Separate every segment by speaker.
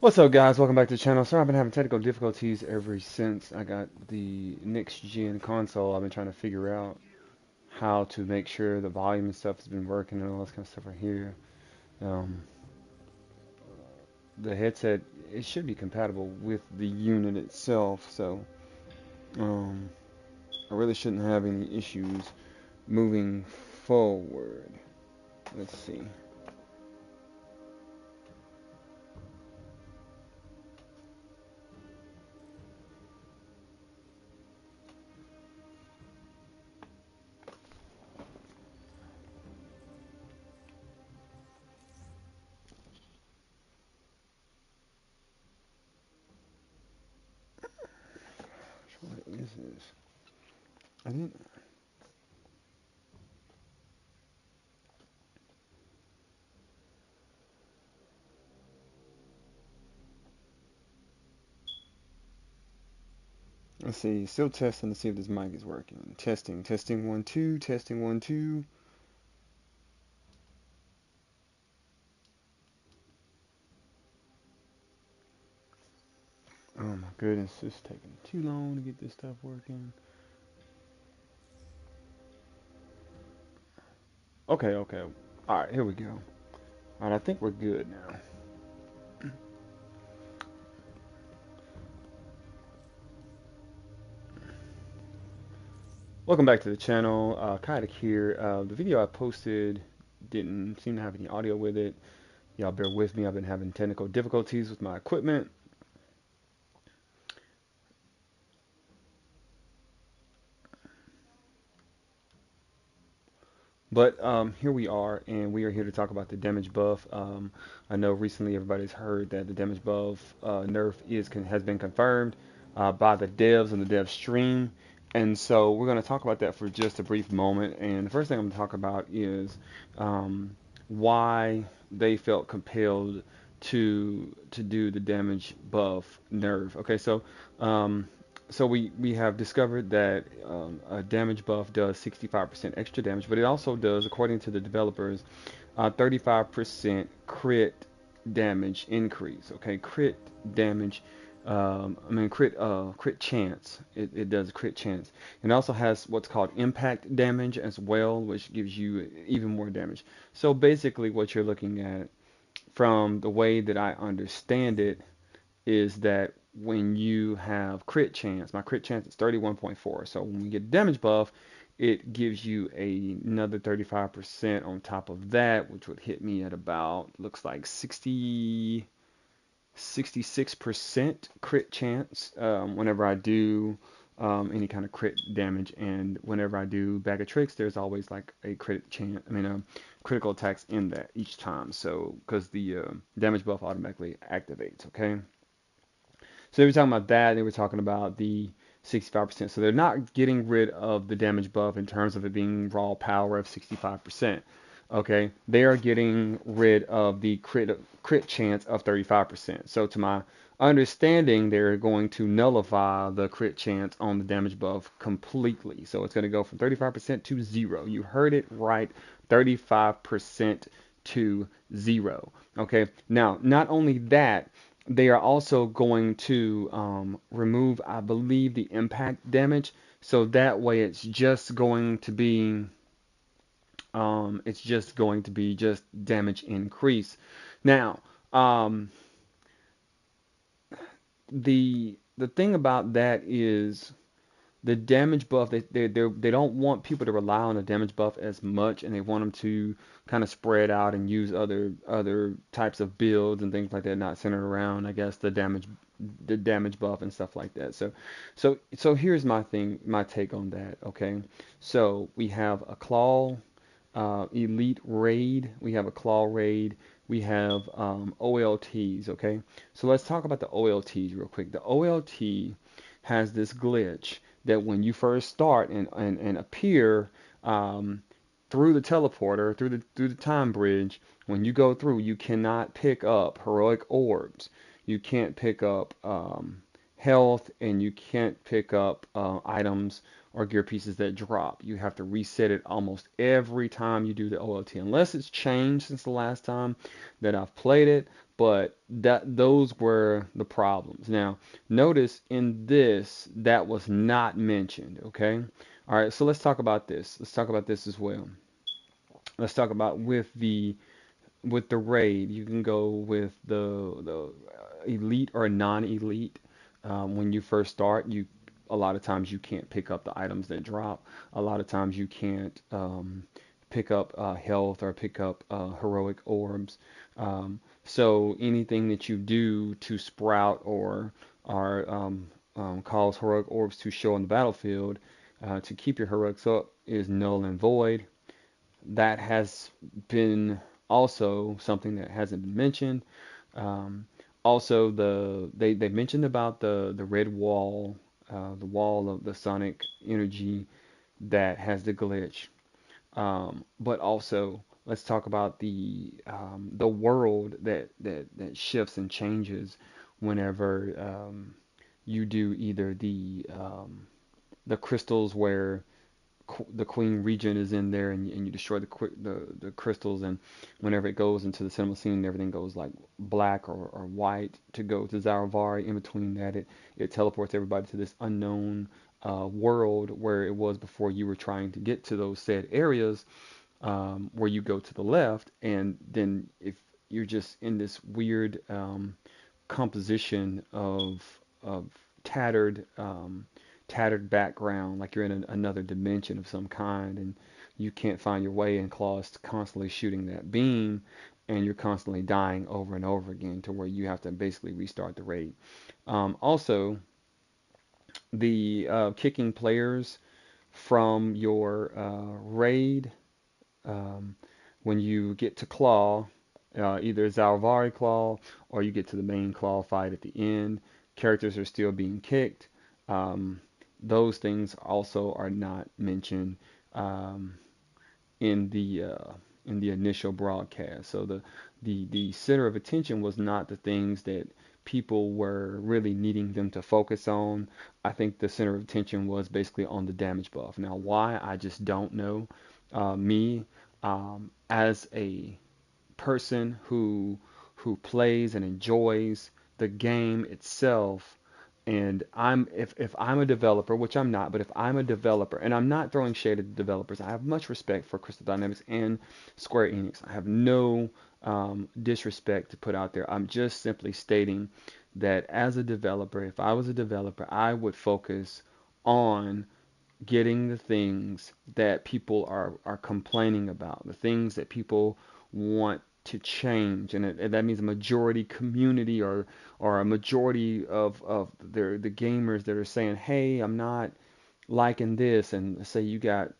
Speaker 1: What's up, guys? Welcome back to the channel. Sorry, I've been having technical difficulties ever since I got the next gen console. I've been trying to figure out how to make sure the volume and stuff has been working and all this kind of stuff right here. Um, the headset, it should be compatible with the unit itself, so um, I really shouldn't have any issues moving forward. Let's see. What is this? I didn't. Let's see. Still testing to see if this mic is working. Testing 1 2, testing 1 2. Oh my goodness, it's taking too long to get this stuff working. Okay. Alright, here we go. Alright, I think we're good now. Welcome back to the channel. Kayak here. The video I posted didn't seem to have any audio with it. Y'all bear with me. I've been having technical difficulties with my equipment. But here we are, and we are here to talk about the damage buff. I know recently everybody's heard that the damage buff nerf has been confirmed by the devs and the dev stream, and so we're going to talk about that for just a brief moment. And the first thing I'm going to talk about is why they felt compelled to do the damage buff nerf. Okay, so we have discovered that a damage buff does 65% extra damage, but it also does, according to the developers, 35% crit damage increase. Okay, crit damage. Crit chance. It does crit chance. It also has what's called impact damage as well, which gives you even more damage. So basically, what you're looking at, from the way that I understand it, is that when you have crit chance, my crit chance is 31.4. So when we get damage buff, it gives you another 35% on top of that, which would hit me at about, looks like 66% crit chance whenever I do any kind of crit damage. And whenever I do bag of tricks, there's always like a crit chance, critical attacks in that each time. So, because the damage buff automatically activates, okay? So they were talking about that. They were talking about the 65%. So they're not getting rid of the damage buff in terms of it being raw power of 65%. Okay, they are getting rid of the crit chance of 35%. So to my understanding, they're going to nullify the crit chance on the damage buff completely. So it's going to go from 35% to 0. You heard it right, 35% to 0. Okay, now not only that, they are also going to remove, I believe, the impact damage. So that way it's just going to be just damage increase. Now, the thing about that is the damage buff, they don't want people to rely on the damage buff as much, and they want them to kind of spread out and use other types of builds and things like that, not centered around, I guess, the damage buff and stuff like that. So here's my take on that. Okay, so we have a claw elite raid, we have a claw raid, we have OLTs. Okay, so let's talk about the OLTs real quick. The OLT has this glitch that when you first start and appear through the teleporter, through the time bridge, when you go through, you cannot pick up heroic orbs. You can't pick up health, and you can't pick up items or gear pieces that drop. You have to reset it almost every time you do the OLT, unless it's changed since the last time that I've played it. but those were the problems. Now, notice in this that was not mentioned, okay? All right, so let's talk about this. Let's talk about this as well. Let's talk about with the raid. You can go with the elite or non-elite. When you first start, you a lot of times you can't pick up the items that drop. A lot of times you can't pick up health or pick up heroic orbs. So anything that you do to sprout or cause heroic orbs to show on the battlefield to keep your heroics up is null and void. That has been also something that hasn't been mentioned. Um, Also, they mentioned about the red wall, the wall of the sonic energy that has the glitch. But also, let's talk about the world that shifts and changes whenever you do either the crystals where the queen region is in there, and you destroy the crystals, and whenever it goes into the cinema scene, everything goes like black or white to go to Zaravari. In between that, it teleports everybody to this unknown world where it was before you were trying to get to those said areas, where you go to the left, and then if you're just in this weird composition of tattered tattered background, like you're in another dimension of some kind, and you can't find your way, and Claw's constantly shooting that beam, and you're constantly dying over and over again to where you have to basically restart the raid. Also, the kicking players from your raid, um, when you get to Claw, either Zalvari Claw or you get to the main Claw fight at the end, characters are still being kicked. Um, those things also are not mentioned um, in the initial broadcast. So the center of attention was not the things that people were really needing them to focus on. I think the center of attention was basically on the damage buff. Now, why, I just don't know. Me, as a person who plays and enjoys the game itself, and if I'm a developer, which I'm not, but if I'm a developer, and I'm not throwing shade at the developers, I have much respect for Crystal Dynamics and Square Enix. I have no disrespect to put out there. I'm just simply stating that as a developer, if I was a developer, I would focus on getting the things that people are complaining about, the things that people want to change, and that means a majority community or a majority of the gamers that are saying, hey, I'm not liking this, and say you got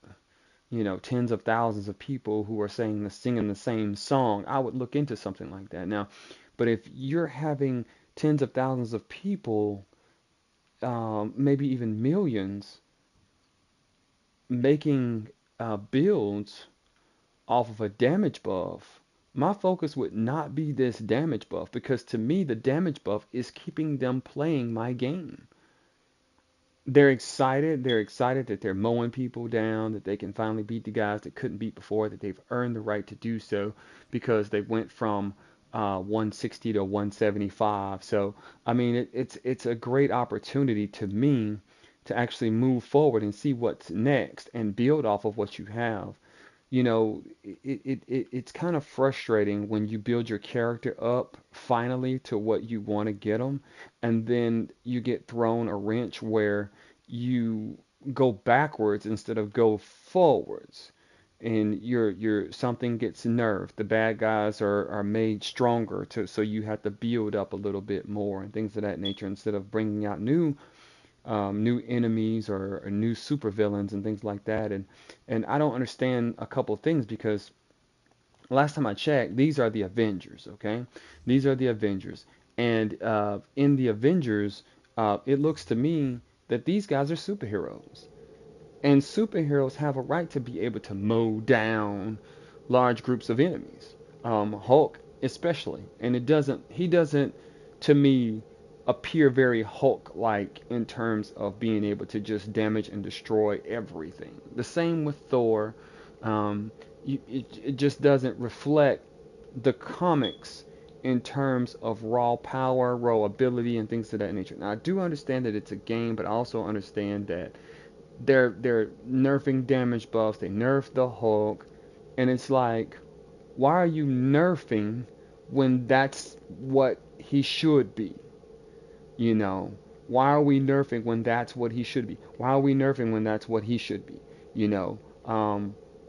Speaker 1: tens of thousands of people who are singing the same song. I would look into something like that. Now, but if you're having tens of thousands of people, maybe even millions, making builds off of a damage buff, my focus would not be this damage buff, because to me the damage buff is keeping them playing my game. They're excited. They're excited that they're mowing people down, that they can finally beat the guys that couldn't beat before, that they've earned the right to do so because they went from 160 to 175. So, I mean, it's a great opportunity to me to actually move forward and see what's next and build off of what you have. It's kind of frustrating when you build your character up finally to what you want to get them, and then you get thrown a wrench where you go backwards instead of go forwards, and your something gets nerfed. The bad guys are made stronger so you have to build up a little bit more and things of that nature instead of bringing out new enemies or new supervillains and things like that. And I don't understand a couple of things, because last time I checked, these are the Avengers, okay? These are the Avengers. And in the Avengers, it looks to me that these guys are superheroes. And superheroes have a right to be able to mow down large groups of enemies. Hulk especially. And he doesn't, to me, appear very Hulk-like in terms of being able to just damage and destroy everything. The same with Thor. Um, it just doesn't reflect the comics in terms of raw power, raw ability, and things of that nature. Now, I do understand that it's a game, but I also understand that they're nerfing damage buffs. They nerfed the Hulk, and it's like, why are you nerfing when that's what he should be? You know, why are we nerfing when that's what he should be? Why are we nerfing when that's what he should be? You know,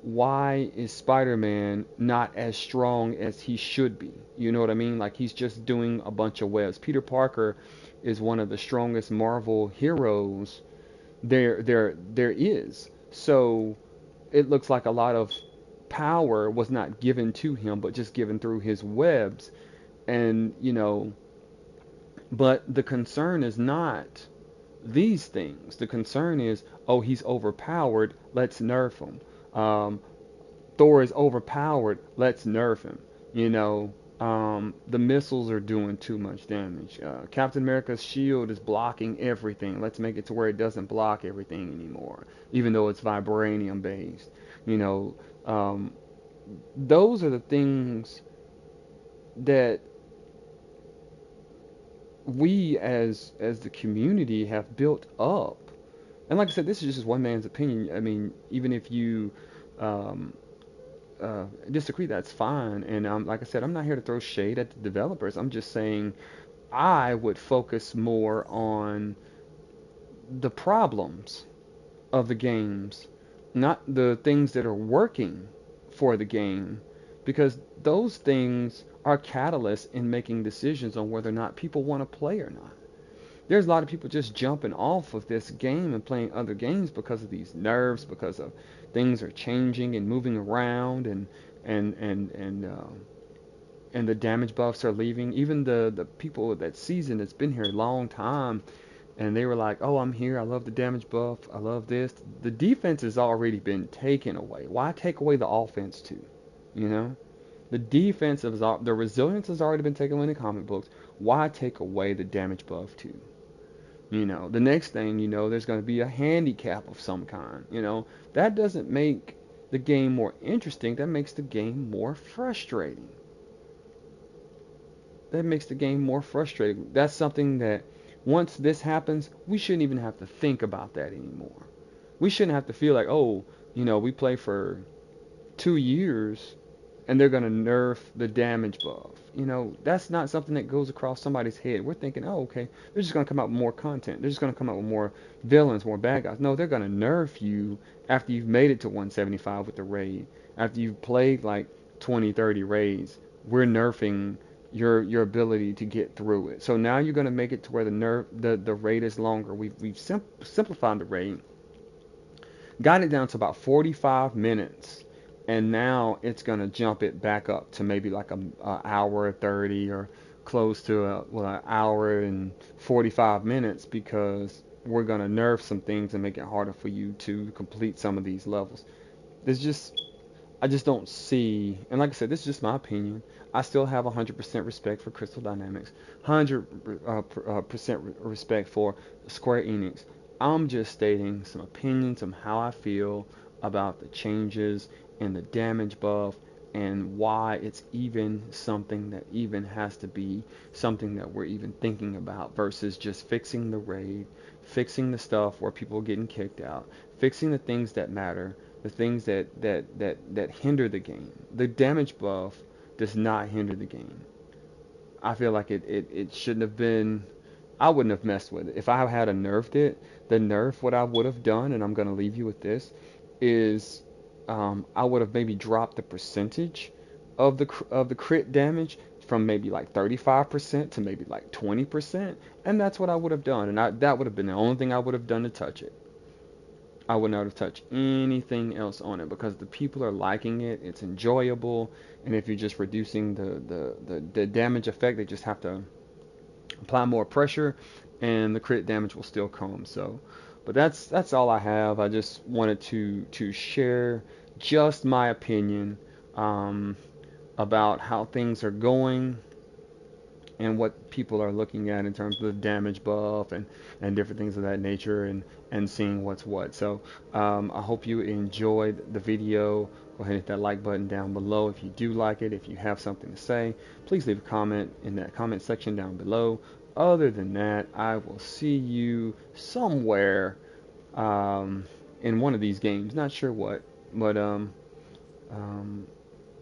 Speaker 1: why is Spider-Man not as strong as he should be? You know what I mean? Like, he's just doing a bunch of webs. Peter Parker is one of the strongest Marvel heroes there is. So it looks like a lot of power was not given to him, but just given through his webs. And, but the concern is not these things. The concern is, oh, he's overpowered, let's nerf him. Thor is overpowered, let's nerf him. The missiles are doing too much damage. Captain America's shield is blocking everything. Let's make it to where it doesn't block everything anymore, even though it's vibranium based. You know, um, those are the things that we as the community have built up. And like I said, this is just one man's opinion. I mean, even if you um, disagree, that's fine. And like I said, I'm not here to throw shade at the developers. I'm just saying I would focus more on the problems of the games, not the things that are working for the game, because those things are catalysts in making decisions on whether or not people want to play or not. There's a lot of people just jumping off of this game and playing other games because of these nerfs, because of things are changing and moving around, and and and uh, and the damage buffs are leaving. Even the people that season that's been here a long time, and they were like, "Oh, I'm here. I love the damage buff. I love this." The defense has already been taken away. Why take away the offense too? You know, the resilience has already been taken away in the comic books. Why take away the damage buff too? The next thing there's going to be a handicap of some kind. That doesn't make the game more interesting. That makes the game more frustrating. That's something that once this happens, we shouldn't even have to think about that anymore. We shouldn't have to feel like, oh, we play for 2 years and they're going to nerf the damage buff. That's not something that goes across somebody's head. We're thinking, oh, okay, they're just going to come out with more content. They're just going to come out with more villains, more bad guys. No, they're going to nerf you after you've made it to 175 with the raid. After you've played like 20, 30 raids, we're nerfing your ability to get through it. So now you're going to make it to where the raid is longer. We've simplified the raid, got it down to about 45 minutes, and now it's going to jump it back up to maybe like a hour 30 or close to an hour and 45 minutes, because we're going to nerf some things and make it harder for you to complete some of these levels. I just don't see, and like I said, this is just my opinion. I still have 100% respect for Crystal Dynamics, 100% respect for Square Enix. I'm just stating some opinions on how I feel about the changes and the damage buff, and why it's even something that even has to be something that we're even thinking about, versus just fixing the raid, fixing the stuff where people are getting kicked out, fixing the things that matter, the things that hinder the game. The damage buff does not hinder the game. I feel like it shouldn't have been. I wouldn't have messed with it. If I had nerfed it, what I would have done, and I'm going to leave you with this, is I would have maybe dropped the percentage of the crit damage from maybe like 35% to maybe like 20%, and that's what I would have done, and that would have been the only thing I would have done to touch it. I would not have touched anything else on it, because the people are liking it. It's enjoyable, and if you're just reducing the damage effect, they just have to apply more pressure, and the crit damage will still come. So, but that's all I have. I just wanted to share just my opinion about how things are going and what people are looking at in terms of the damage buff and different things of that nature, and seeing what's what. So I hope you enjoyed the video. Go ahead and hit that like button down below if you do like it. If you have something to say, please leave a comment in that comment section down below. Other than that, I will see you somewhere in one of these games. Not sure what, but um,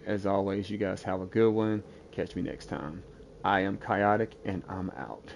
Speaker 1: as always, you guys have a good one. Catch me next time. I am Chaotic, and I'm out.